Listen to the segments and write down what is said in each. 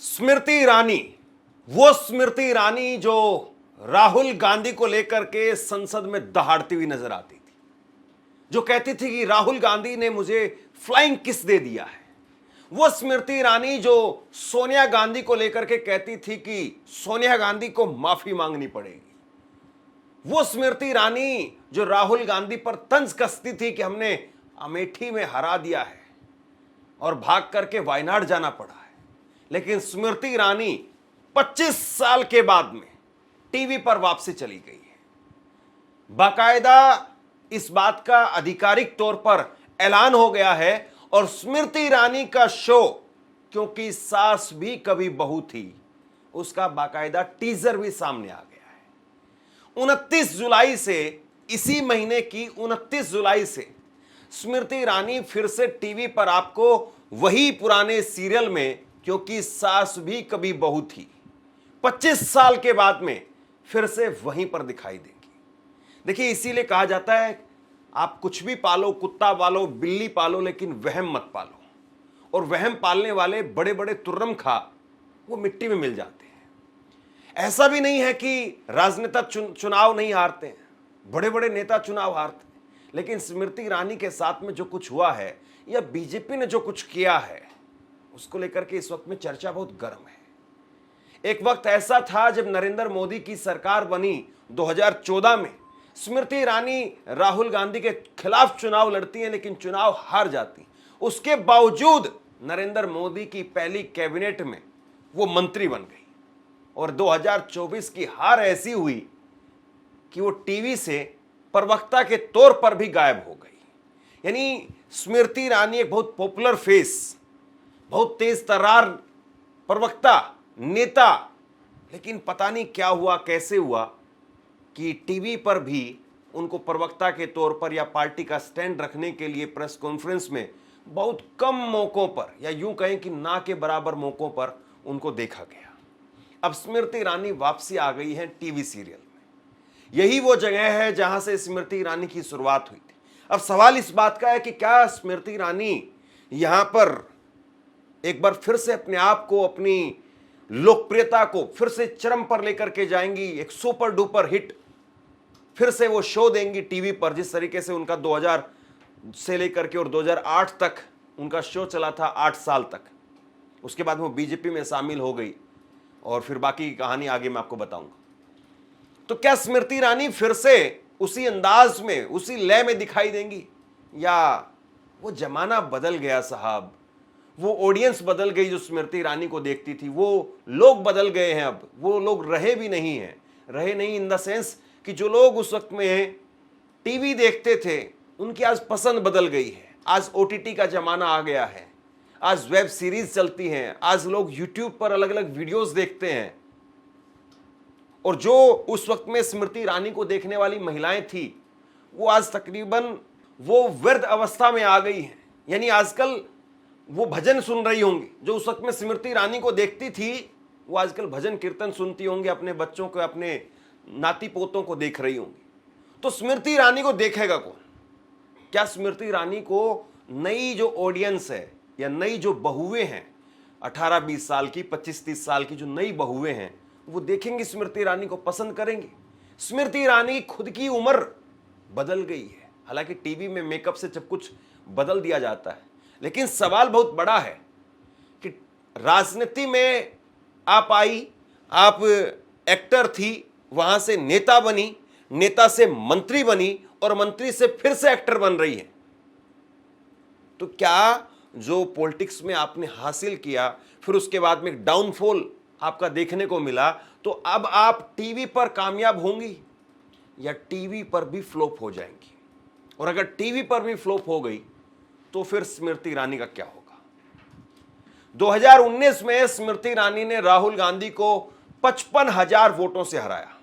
स्मृति ईरानी, वो स्मृति ईरानी जो राहुल गांधी को लेकर के संसद में दहाड़ती हुई नजर आती थी, जो कहती थी कि राहुल गांधी ने मुझे फ्लाइंग किस दे दिया है। वो स्मृति ईरानी जो सोनिया गांधी को लेकर के कहती थी कि सोनिया गांधी को माफी मांगनी पड़ेगी। वो स्मृति ईरानी जो राहुल गांधी पर तंज कसती थी कि हमने अमेठी में हरा दिया है और भाग करके वायनाड जाना पड़ा है। लेकिन स्मृति ईरानी 25 साल के बाद में टीवी पर वापसी चली गई है। बाकायदा इस बात का आधिकारिक तौर पर ऐलान हो गया है और स्मृति ईरानी का शो, क्योंकि सास भी कभी बहू थी, उसका बाकायदा टीजर भी सामने आ गया है। 29 जुलाई से, इसी महीने की 29 जुलाई से स्मृति ईरानी फिर से टीवी पर आपको वही पुराने सीरियल में, क्योंकि सास भी कभी बहू थी, 25 साल के बाद में फिर से वहीं पर दिखाई देगी। देखिए, इसीलिए कहा जाता है आप कुछ भी पालो, कुत्ता पालो, बिल्ली पालो, लेकिन वहम मत पालो। और वहम पालने वाले बड़े बड़े तुर्रम खा वो मिट्टी में मिल जाते हैं। ऐसा भी नहीं है कि राजनेता चुनाव नहीं हारते हैं, बड़े बड़े नेता चुनाव हारते हैं, लेकिन स्मृति ईरानी के साथ में जो कुछ हुआ है या बीजेपी ने जो कुछ किया है, उसको लेकर के इस वक्त में चर्चा बहुत गर्म है। एक वक्त ऐसा था जब नरेंद्र मोदी की सरकार बनी 2014 में, स्मृति ईरानी राहुल गांधी के खिलाफ चुनाव लड़ती हैं, लेकिन चुनाव हार जाती। उसके बावजूद नरेंद्र मोदी की पहली कैबिनेट में वो मंत्री बन गई और 2024 की हार ऐसी हुई कि वो टीवी से प्रवक्ता के तौर पर भी गायब हो गई। यानी स्मृति ईरानी एक बहुत पॉपुलर फेस, बहुत तेज तर्रार प्रवक्ता, नेता, लेकिन पता नहीं क्या हुआ, कैसे हुआ कि टीवी पर भी उनको प्रवक्ता के तौर पर या पार्टी का स्टैंड रखने के लिए प्रेस कॉन्फ्रेंस में बहुत कम मौकों पर, या यूं कहें कि ना के बराबर मौकों पर उनको देखा गया। अब स्मृति ईरानी वापसी आ गई है टीवी सीरियल में। यही वो जगह है जहां से स्मृति ईरानी की शुरुआत हुई थी। अब सवाल इस बात का है कि क्या स्मृति ईरानी यहां पर एक बार फिर से अपने आप को, अपनी लोकप्रियता को फिर से चरम पर लेकर के जाएंगी, एक सुपर डुपर हिट फिर से वो शो देंगी टीवी पर, जिस तरीके से उनका 2000 से लेकर के और 2008 तक उनका शो चला था, 8 साल तक। उसके बाद वो बीजेपी में शामिल हो गई और फिर बाकी की कहानी आगे मैं आपको बताऊंगा। तो क्या स्मृति ईरानी फिर से उसी अंदाज में, उसी लय में दिखाई देंगी, या वो जमाना बदल गया साहब, वो ऑडियंस बदल गई जो स्मृति ईरानी को देखती थी, वो लोग बदल गए हैं। अब वो लोग रहे भी नहीं हैं, रहे नहीं इन द सेंस कि जो लोग उस वक्त में टीवी देखते थे उनकी आज पसंद बदल गई है। आज ओटीटी का जमाना आ गया है, आज वेब सीरीज चलती हैं, आज लोग यूट्यूब पर अलग अलग वीडियोस देखते हैं। और जो उस वक्त में स्मृति ईरानी को देखने वाली महिलाएं थी, वो आज तकरीबन वो वृद्ध अवस्था में आ गई हैं। यानी आजकल वो भजन सुन रही होंगी, जो उस वक्त में स्मृति ईरानी को देखती थी, वो आजकल भजन कीर्तन सुनती होंगी, अपने बच्चों को, अपने नाती पोतों को देख रही होंगी। तो स्मृति ईरानी को देखेगा कौन? क्या स्मृति ईरानी को नई जो ऑडियंस है या नई जो बहुएं हैं, 18-20 साल की, 25-30 साल की जो नई बहुएं हैं, वो देखेंगी स्मृति ईरानी को, पसंद करेंगी? स्मृति ईरानी की खुद की उम्र बदल गई है। हालांकि टीवी में मेकअप से सब कुछ बदल दिया जाता है, लेकिन सवाल बहुत बड़ा है कि राजनीति में आप आई, आप एक्टर थी, वहां से नेता बनी, नेता से मंत्री बनी और मंत्री से फिर से एक्टर बन रही है। तो क्या जो पॉलिटिक्स में आपने हासिल किया, फिर उसके बाद में एक डाउनफॉल आपका देखने को मिला, तो अब आप टीवी पर कामयाब होंगी या टीवी पर भी फ्लॉप हो जाएंगी? और अगर टीवी पर भी फ्लॉप हो गई तो फिर स्मृति ईरानी का क्या होगा? 2019 में स्मृति ईरानी ने राहुल गांधी को 55,000 वोटों से हराया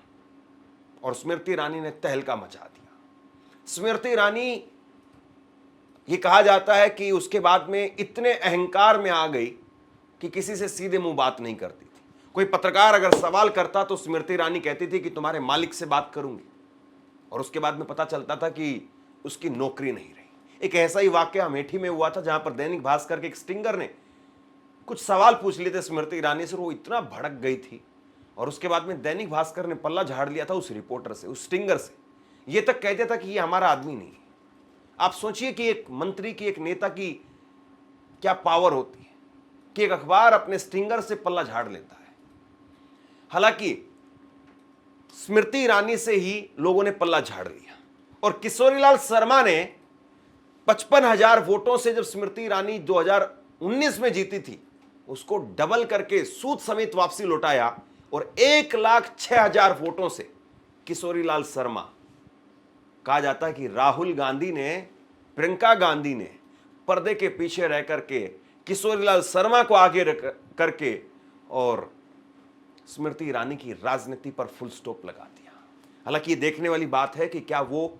और स्मृति ईरानी ने तहलका मचा दिया। स्मृति ईरानी, ये कहा जाता है कि उसके बाद में इतने अहंकार में आ गई कि किसी से सीधे मुंह बात नहीं करती थी। कोई पत्रकार अगर सवाल करता तो स्मृति ईरानी कहती थी कि तुम्हारे मालिक से बात करूंगी, और उसके बाद में पता चलता था कि उसकी नौकरी नहीं रही। एक ऐसा ही वाकया अमेठी में हुआ था, जहां पर दैनिक भास्कर के एक स्टिंगर ने कुछ सवाल पूछ लिए थे स्मृति ईरानी से, वो इतना भड़क गई थी और उसके बाद में दैनिक भास्कर ने पल्ला झाड़ लिया था उस रिपोर्टर से, उस स्टिंगर से। ये तक कहते था कि ये हमारा आदमी नहीं है। आप सोचिए कि एक मंत्री की, एक नेता की क्या पावर होती है कि एक अखबार अपने स्टिंगर से पल्ला झाड़ लेता है। हालांकि स्मृति ईरानी से ही लोगों ने पल्ला झाड़ लिया और किशोरीलाल शर्मा ने 55,000 वोटों से जब स्मृति ईरानी 2019 में जीती थी, उसको डबल करके सूद समेत वापसी लौटाया और 1,06,000 वोटों से किशोरीलाल शर्मा। कहा जाता है कि राहुल गांधी ने, प्रियंका गांधी ने पर्दे के पीछे रह करके किशोरीलाल शर्मा को आगे करके और स्मृति ईरानी की राजनीति पर फुल स्टॉप लगा दिया। हालांकि ये देखने वाली बात है कि क्या वो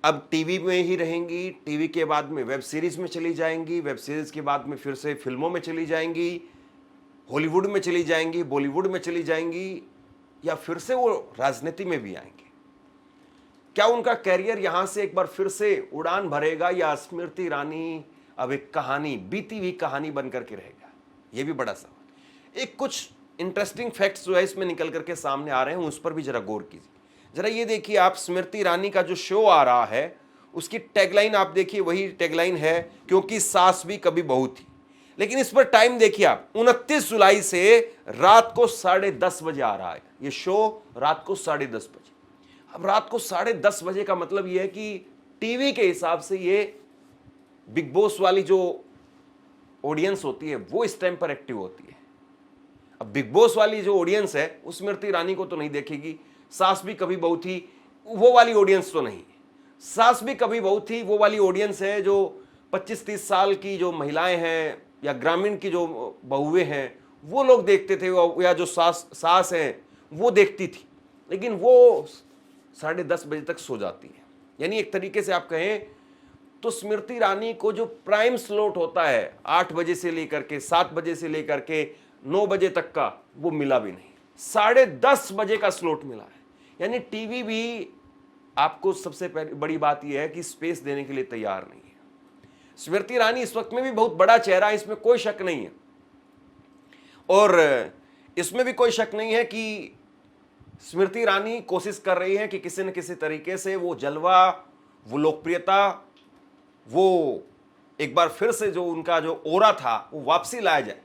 अब टीवी में ही रहेंगी, टीवी के बाद में वेब सीरीज में चली जाएंगी, वेब सीरीज के बाद में फिर से फिल्मों में चली जाएंगी, हॉलीवुड में चली जाएंगी, बॉलीवुड में चली जाएंगी, या फिर से वो राजनीति में भी आएंगे। क्या उनका कैरियर यहां से एक बार फिर से उड़ान भरेगा या स्मृति ईरानी अब एक कहानी, बीती हुई कहानी बनकर के रहेगा? यह भी बड़ा सवाल। एक कुछ इंटरेस्टिंग फैक्ट्स जो है इसमें निकल करके सामने आ रहे हैं, उस पर भी जरा गौर कीजिए। जरा ये देखिए आप, स्मृति ईरानी का जो शो आ रहा है उसकी टैगलाइन आप देखिए, वही टैगलाइन है, क्योंकि सास भी कभी बहू थी। लेकिन इस पर टाइम देखिए आप, 29 जुलाई से रात को 10:30 बजे आ रहा है ये शो, रात को 10:30 बजे। अब रात को 10:30 बजे का मतलब ये है कि टीवी के हिसाब से ये बिग बॉस वाली जो ऑडियंस होती है वो इस टाइम पर एक्टिव होती है। अब बिग बॉस वाली जो ऑडियंस है उस स्मृति ईरानी को तो नहीं देखेगी। सास भी कभी बहू थी वो वाली ऑडियंस तो नहीं। सास भी कभी बहू थी वो वाली ऑडियंस है जो 25-30 साल की जो महिलाएं हैं या ग्रामीण की जो बहुएं हैं वो लोग देखते थे, या जो सास हैं वो देखती थी। लेकिन वो 10:30 बजे तक सो जाती है। यानी एक तरीके से आप कहें तो स्मृति ईरानी को जो प्राइम स्लॉट होता है 8 बजे से लेकर के 7 बजे से लेकर के 9 बजे तक का, वो मिला भी नहीं। 10:30 बजे का स्लॉट मिला है। यानी टीवी भी आपको, सबसे बड़ी बात यह है कि स्पेस देने के लिए तैयार नहीं है। स्मृति ईरानी इस वक्त में भी बहुत बड़ा चेहरा है, इसमें कोई शक नहीं है। और इसमें भी कोई शक नहीं है कि स्मृति ईरानी कोशिश कर रही है कि किसी न किसी तरीके से वो जलवा, वो लोकप्रियता, वो एक बार फिर से जो उनका जो ओरा था वो वापसी लाया जाए।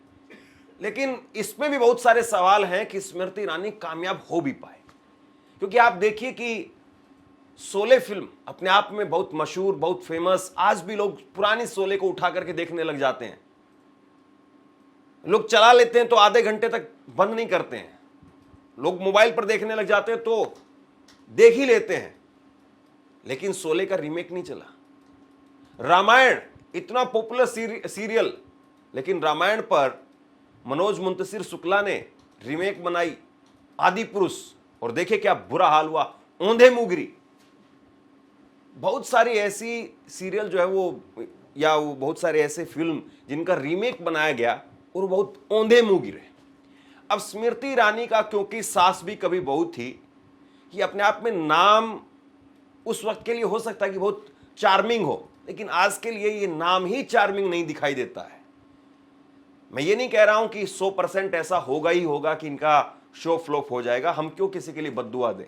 लेकिन इसमें भी बहुत सारे सवाल हैं कि स्मृति ईरानी कामयाब हो भी पाए। क्योंकि आप देखिए कि शोले फिल्म अपने आप में बहुत मशहूर, बहुत फेमस, आज भी लोग पुरानी शोले को उठा करके देखने लग जाते हैं। लोग चला लेते हैं तो आधे घंटे तक बंद नहीं करते हैं। लोग मोबाइल पर देखने लग जाते हैं तो देख ही लेते हैं। लेकिन शोले का रीमेक नहीं चला। रामायण इतना पॉपुलर सीरियल, लेकिन रामायण पर मनोज मुंतशिर शुक्ला ने रीमेक बनाई आदि पुरुष, और देखे क्या बुरा हाल हुआ। औंधे मुगरी, बहुत सारी ऐसी सीरियल जो है वो, या वो बहुत सारे ऐसे फिल्म जिनका रीमेक बनाया गया और बहुत औंधे मुंह गिरे। अब स्मृति ईरानी का क्योंकि सास भी कभी बहू थी, ये अपने आप में नाम उस वक्त के लिए हो सकता है कि बहुत चार्मिंग हो, लेकिन आज के लिए ये नाम ही चार्मिंग नहीं दिखाई देता है। मैं ये नहीं कह रहा हूं कि 100% ऐसा होगा ही होगा कि इनका शो फ्लॉप हो जाएगा। हम क्यों किसी के लिए बद्दुआ दें?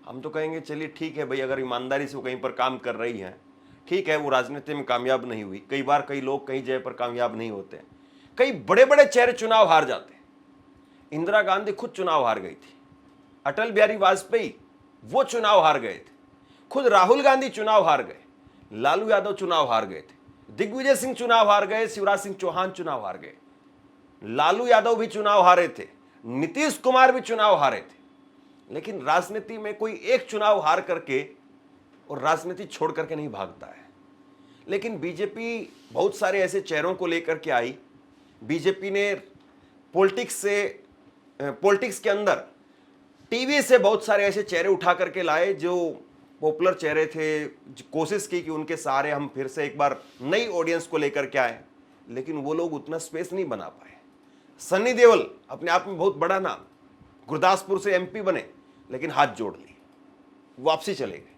हम तो कहेंगे चलिए ठीक है भाई, अगर ईमानदारी से वो कहीं पर काम कर रही हैं, ठीक है। वो राजनीति में कामयाब नहीं हुई, कई बार कई लोग कई जगह पर कामयाब नहीं होते हैं। कई बड़े बड़े चेहरे चुनाव हार जाते हैं। इंदिरा गांधी खुद चुनाव हार गई थी, अटल बिहारी वाजपेयी वो चुनाव हार गए थे, खुद राहुल गांधी चुनाव हार गए, लालू यादव चुनाव हार गए थे, दिग्विजय सिंह चुनाव हार गए, शिवराज सिंह चौहान चुनाव हार गए, लालू यादव भी चुनाव हारे थे, नीतीश कुमार भी चुनाव हारे थे। लेकिन राजनीति में कोई एक चुनाव हार करके और राजनीति छोड़ करके नहीं भागता है। लेकिन बीजेपी बहुत सारे ऐसे चेहरों को लेकर के आई। बीजेपी ने पॉलिटिक्स के अंदर टीवी से बहुत सारे ऐसे चेहरे उठा करके लाए जो पॉपुलर चेहरे थे। कोशिश की कि उनके सहारे हम फिर से एक बार नई ऑडियंस को लेकर के आए, लेकिन वो लोग उतना स्पेस नहीं बना पाए। सन्नी देओल अपने आप में बहुत बड़ा नाम, गुरदासपुर से एमपी बने, लेकिन हाथ जोड़ लिए, वापसी चले गए।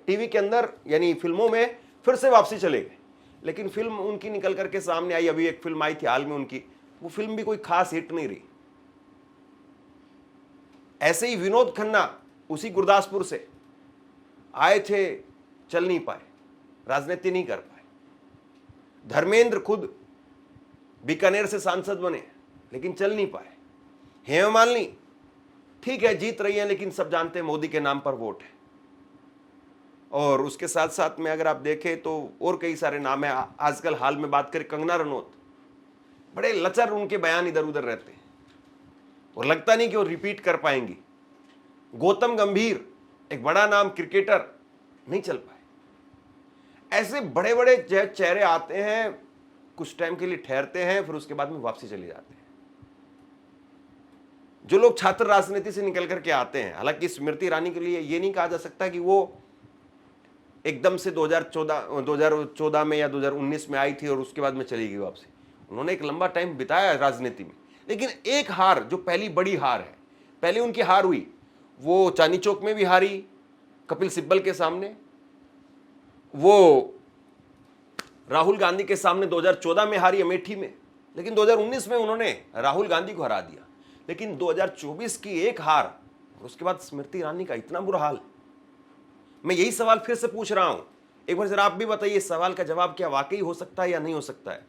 टीवी के अंदर यानी फिल्मों में फिर से वापसी चले गए, लेकिन फिल्म उनकी निकल करके सामने आई, अभी एक फिल्म आई थी हाल में उनकी, वो फिल्म भी कोई खास हिट नहीं रही। ऐसे ही विनोद खन्ना उसी गुरदासपुर से आए थे, चल नहीं पाए, राजनीति नहीं कर पाए। धर्मेंद्र खुद बीकानेर से सांसद बने लेकिन चल नहीं पाए। हेमा मालिनी ठीक है जीत रही है, लेकिन सब जानते हैं मोदी के नाम पर वोट है। और उसके साथ साथ में अगर आप देखें तो और कई सारे नाम है। आजकल हाल में बात करें कंगना रनौत, बड़े लचर उनके बयान इधर उधर रहते हैं और लगता नहीं कि वो रिपीट कर पाएंगी। गौतम गंभीर एक बड़ा नाम क्रिकेटर, नहीं चल पाए। ऐसे बड़े बड़े चेहरे आते हैं, कुछ टाइम के लिए ठहरते हैं, फिर उसके बाद में वापसी चले जाते हैं। जो लोग छात्र राजनीति से निकल करके आते हैं, हालांकि स्मृति ईरानी के लिए ये नहीं कहा जा सकता कि वो एकदम से 2014 में या 2019 में आई थी और उसके बाद में चली गई वापसी। उन्होंने एक लंबा टाइम बिताया राजनीति में, लेकिन एक हार जो पहली बड़ी हार है, पहले उनकी हार हुई वो चांदनी चौक में भी हारी कपिल सिब्बल के सामने, वो राहुल गांधी के सामने 2014 में हारी अमेठी में, लेकिन 2019 में उन्होंने राहुल गांधी को हरा दिया। लेकिन 2024 की एक हार और उसके बाद स्मृति ईरानी का इतना बुरा हाल। मैं यही सवाल फिर से पूछ रहा हूं, एक बार जरा आप भी बताइए इस सवाल का जवाब क्या वाकई हो सकता है या नहीं हो सकता है।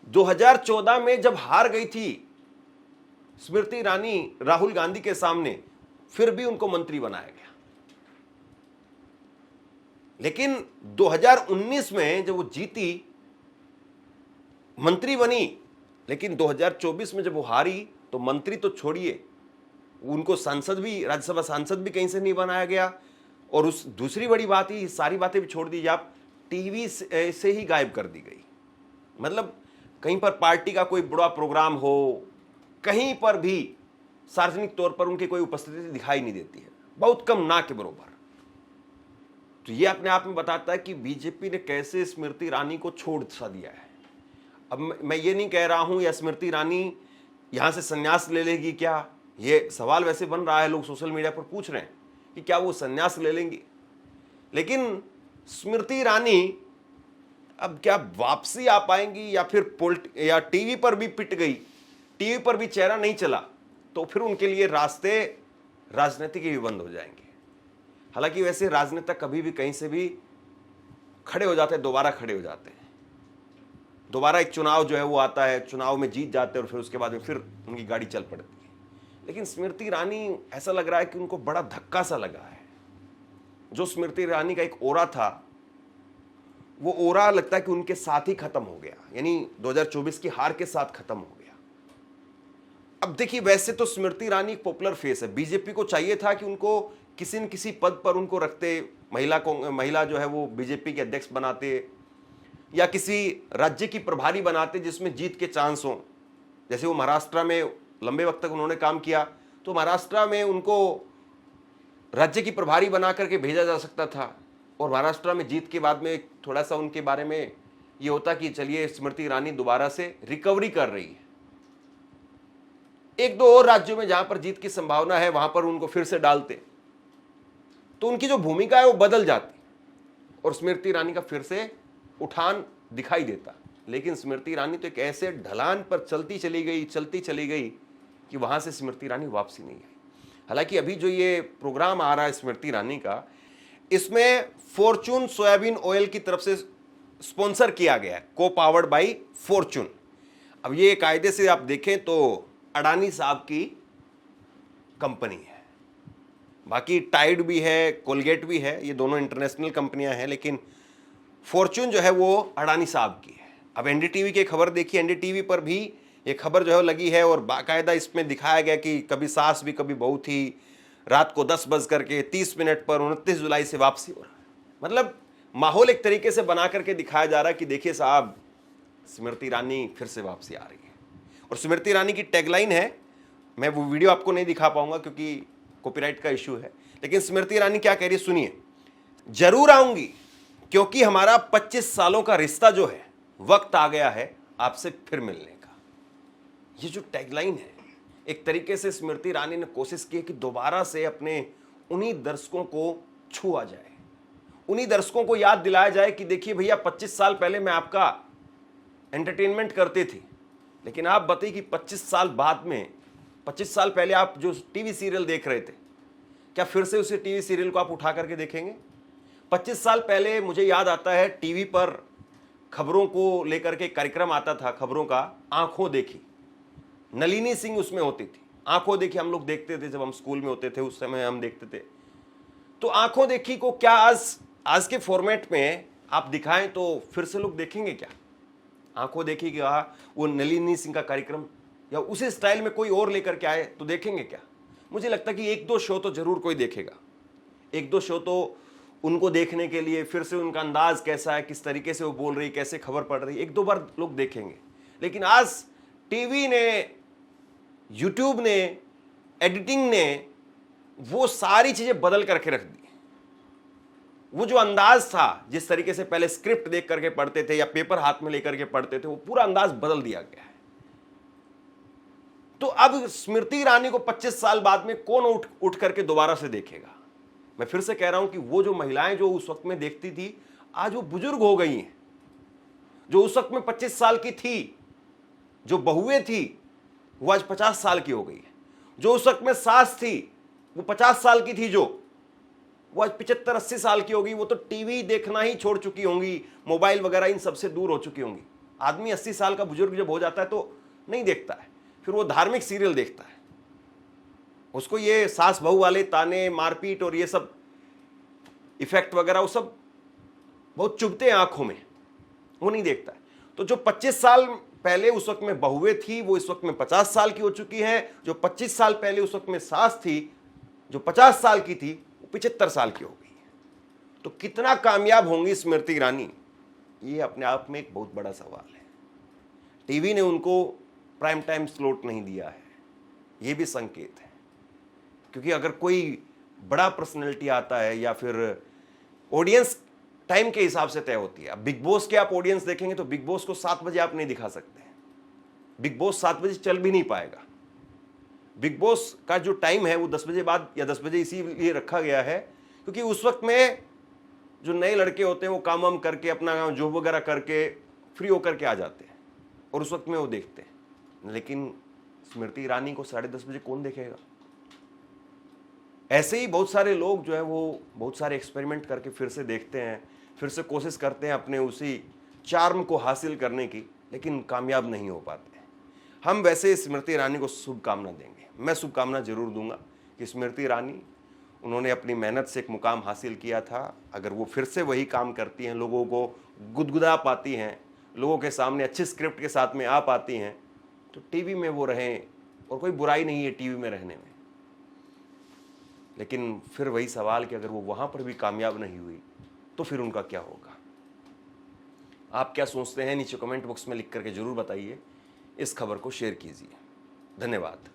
2014 में जब हार गई थी स्मृति ईरानी राहुल गांधी के सामने, फिर भी उनको मंत्री बनाया गया। लेकिन 2019 में जब वो जीती मंत्री बनी, लेकिन 2024 में जब वो हारी तो मंत्री तो छोड़िए, उनको सांसद भी, राज्यसभा सांसद भी कहीं से नहीं बनाया गया। और उस दूसरी बड़ी बात ही, सारी बातें भी छोड़ दीजिए आप, टीवी से ही गायब कर दी गई। मतलब कहीं पर पार्टी का कोई बड़ा प्रोग्राम हो, कहीं पर भी सार्वजनिक तौर पर उनकी कोई उपस्थिति दिखाई नहीं देती है, बहुत कम, ना के बराबर। तो ये अपने आप में बताता है कि बीजेपी ने कैसे स्मृति ईरानी को छोड़ सा दिया है। अब मैं ये नहीं कह रहा हूं या स्मृति ईरानी यहां से संन्यास ले लेगी क्या, ये सवाल वैसे बन रहा है, लोग सोशल मीडिया पर पूछ रहे हैं कि क्या वो संन्यास ले लेंगी। लेकिन स्मृति ईरानी अब क्या वापसी आ पाएंगी या फिर या टीवी पर भी पिट गई, टीवी पर भी चेहरा नहीं चला, तो फिर उनके लिए रास्ते राजनीति के भी बंद हो जाएंगे। हालांकि वैसे राजनेता कभी भी कहीं से भी खड़े हो जाते हैं, दोबारा खड़े हो जाते हैं, दोबारा एक चुनाव जो है वो आता है, चुनाव में जीत जाते हैं और फिर उसके बाद में फिर उनकी गाड़ी चल पड़ती है। लेकिन स्मृति ईरानी ऐसा लग रहा है कि उनको बड़ा धक्का सा लगा है। जो स्मृति ईरानी का एक ओरा था, वो ओरा लगता है कि उनके साथ ही खत्म हो गया, यानी 2024 की हार के साथ खत्म हो गया। अब देखिए, वैसे तो स्मृति ईरानी एक पॉपुलर फेस है, बीजेपी को चाहिए था कि उनको किसी न किसी पद पर उनको रखते, महिला जो है वो बीजेपी के अध्यक्ष बनाते या किसी राज्य की प्रभारी बनाते जिसमें जीत के चांस हों। जैसे वो महाराष्ट्र में लंबे वक्त तक उन्होंने काम किया, तो महाराष्ट्र में उनको राज्य की प्रभारी बना करके भेजा जा सकता था और महाराष्ट्र में जीत के बाद में थोड़ा सा उनके बारे में ये होता कि चलिए स्मृति ईरानी दोबारा से रिकवरी कर रही है। एक दो और राज्यों में जहां पर जीत की संभावना है वहां पर उनको फिर से डालते, तो उनकी जो भूमिका है वो बदल जाती और स्मृति ईरानी का फिर से उठान दिखाई देता। लेकिन स्मृति ईरानी तो एक ऐसे ढलान पर चलती चली गई कि वहां से स्मृति ईरानी वापसी नहीं आई। हालांकि अभी जो ये प्रोग्राम आ रहा है स्मृति ईरानी का, इसमें फॉर्चून सोयाबीन ऑयल की तरफ से स्पॉन्सर किया गया है, को पावर्ड बाई फॉर्चून। अब ये कायदे से आप देखें तो अडानी साहब की कंपनी है, बाकी टाइड भी है, कोलगेट भी है, ये दोनों इंटरनेशनल कंपनियां हैं, लेकिन फॉर्चून जो है वो अडानी साहब की है। अब एनडीटीवी की खबर देखिए, एनडीटीवी पर भी ये खबर जो है लगी है और बाकायदा इसमें दिखाया गया कि कभी सास भी कभी बहू थी, रात को 10:30 पर 29 जुलाई से वापसी हो रहा है। मतलब माहौल एक तरीके से बना करके दिखाया जा रहा है कि देखिए साहब, स्मृति ईरानी फिर से वापसी आ रही है। और स्मृति ईरानी की टैगलाइन है, मैं वो वीडियो आपको नहीं दिखा पाऊंगा क्योंकि कॉपीराइट का इशू है, लेकिन स्मृति ईरानी क्या कह रही है सुनिए। जरूर आऊंगी क्योंकि हमारा 25 सालों का रिश्ता जो है, वक्त आ गया है आपसे फिर मिलने का। ये जो टैगलाइन है, एक तरीके से स्मृति ईरानी ने कोशिश की कि दोबारा से अपने उन्हीं दर्शकों को छुआ जाए, उन्हीं दर्शकों को याद दिलाया जाए कि देखिए भैया 25 साल पहले मैं आपका एंटरटेनमेंट करते थे, लेकिन आप बताइए कि 25 साल बाद में, 25 साल पहले आप जो टीवी सीरियल देख रहे थे, क्या फिर से उसी टीवी सीरियल को आप उठा करके देखेंगे? 25 साल पहले मुझे याद आता है टीवी पर खबरों को लेकर के कार्यक्रम आता था, खबरों का, आंखों देखी। नलिनी सिंह उसमें होती थी। आंखों देखी हम लोग देखते थे जब हम स्कूल में होते थे, उस समय हम देखते थे। तो आंखों देखी को क्या आज के फॉर्मेट में आप दिखाएं तो फिर से लोग देखेंगे क्या? आंखों देखी कि वो नलिनी सिंह का कार्यक्रम या उसी स्टाइल में कोई और लेकर के आए तो देखेंगे क्या? मुझे लगता है कि एक दो शो तो जरूर कोई देखेगा। एक दो शो तो उनको देखने के लिए, फिर से उनका अंदाज कैसा है, किस तरीके से वो बोल रही, कैसे खबर पढ़ रही, एक दो बार लोग देखेंगे। लेकिन आज टीवी ने, यूट्यूब ने, एडिटिंग ने वो सारी चीजें बदल करके रख दी। वो जो अंदाज था, जिस तरीके से पहले स्क्रिप्ट देख करके पढ़ते थे या पेपर हाथ में लेकर के पढ़ते थे, वो पूरा अंदाज बदल दिया गया है। तो अब स्मृति ईरानी को 25 साल बाद में कौन उठ करके दोबारा से देखेगा? मैं फिर से कह रहा हूं कि वो जो महिलाएं जो उस वक्त में देखती थी, आज वो बुजुर्ग हो गई हैं। जो उस वक्त में 25 साल की थी, जो बहुएं थी, वो आज 50 साल की हो गई है। जो उस वक्त में सास थी, वो 50 साल की थी, जो वो आज 75-80 साल की होगी। वो तो टीवी देखना ही छोड़ चुकी होंगी, मोबाइल वगैरह इन सबसे दूर हो चुकी होंगी। आदमी 80 साल का बुजुर्ग जब हो जाता है तो नहीं देखता है, फिर वो धार्मिक सीरियल देखता है। उसको ये सास बहू वाले ताने, मारपीट और ये सब इफेक्ट वगैरह, वो सब बहुत चुभते हैं आंखों में, वो नहीं देखता है। तो जो 25 साल पहले उस वक्त में बहुएं थी, वो इस वक्त में 50 साल की हो चुकी हैं। जो 25 साल पहले उस वक्त में सास थी, जो 50 साल की थी, वो 75 साल की हो गई है। तो कितना कामयाब होंगी स्मृति ईरानी, ये अपने आप में एक बहुत बड़ा सवाल है। टीवी ने उनको प्राइम टाइम स्लॉट नहीं दिया है, ये भी संकेत है। क्योंकि अगर कोई बड़ा पर्सनैलिटी आता है या फिर ऑडियंस टाइम के हिसाब से तय होती है। अब बिग बॉस के आप ऑडियंस देखेंगे तो बिग बॉस को 7 बजे आप नहीं दिखा सकते। बिग बॉस 7 बजे चल भी नहीं पाएगा। बिग बॉस का जो टाइम है वो 10 बजे बाद या 10 बजे इसीलिए रखा गया है क्योंकि उस वक्त में जो नए लड़के होते हैं वो काम वाम करके, अपना जॉब वगैरह करके फ्री होकर के आ जाते हैं और उस वक्त में वो देखते हैं। लेकिन स्मृति ईरानी को 10:30 बजे कौन देखेगा? ऐसे ही बहुत सारे लोग जो है वो बहुत सारे एक्सपेरिमेंट करके फिर से देखते हैं, फिर से कोशिश करते हैं अपने उसी चार्म को हासिल करने की, लेकिन कामयाब नहीं हो पाते। हम वैसे स्मृति ईरानी को शुभकामना देंगे। मैं शुभकामना जरूर दूंगा कि स्मृति ईरानी, उन्होंने अपनी मेहनत से एक मुकाम हासिल किया था, अगर वो फिर से वही काम करती हैं, लोगों को गुदगुदा पाती हैं, लोगों के सामने अच्छी स्क्रिप्ट के साथ में आ पाती हैं, तो टीवी में वो रहें। और कोई बुराई नहीं है टीवी में रहने में, लेकिन फिर वही सवाल कि अगर वो वहां पर भी कामयाब नहीं हुई तो फिर उनका क्या होगा? आप क्या सोचते हैं नीचे कमेंट बॉक्स में लिख करके जरूर बताइए। इस खबर को शेयर कीजिए। धन्यवाद।